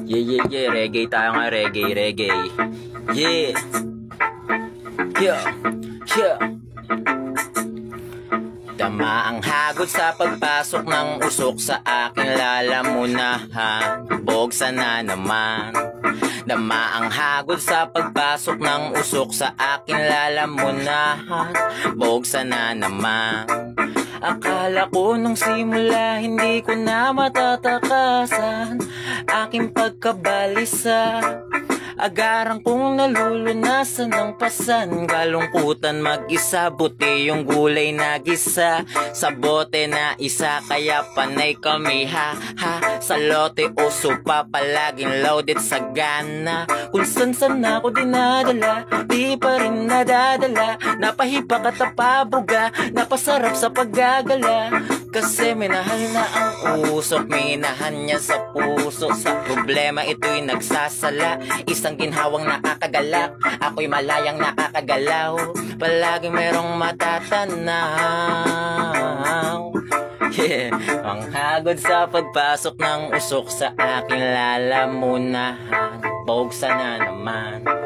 Yeah, reggae tayo nga, reggae. Yeah. Yeah. Tama ang hagod sa pagpasok ng usok sa aking lalamunahan. Bogsa na naman. Dama ang hagod sa pagpasok ng usok sa aking lalamunahan. Bogsa na naman. Akala ko nung simula hindi ko na matatakasan aking pagkabalisa. Agarang kong nalulunasan ng pasan. Kalungkutan mag-isa, buti yung gulay na gisa. Sa bote na isa, kaya panay kami ha. Sa lote o supa, palaging loaded sa gana. Kung san ako dinadala, di pa rin nadadala. Napahipak at napabuga, napasarap sa paggagala. Kasi minahal na ang usok, minahan niya sa puso. Sa problema ito'y nagsasala, isang ginhawang nakakagalak, ako'y malayang nakakagalaw. Palaging merong matatanaw. Yeah. Ang hagod sa pagpasok ng usok sa aking lalamunahan. Bogsa na naman.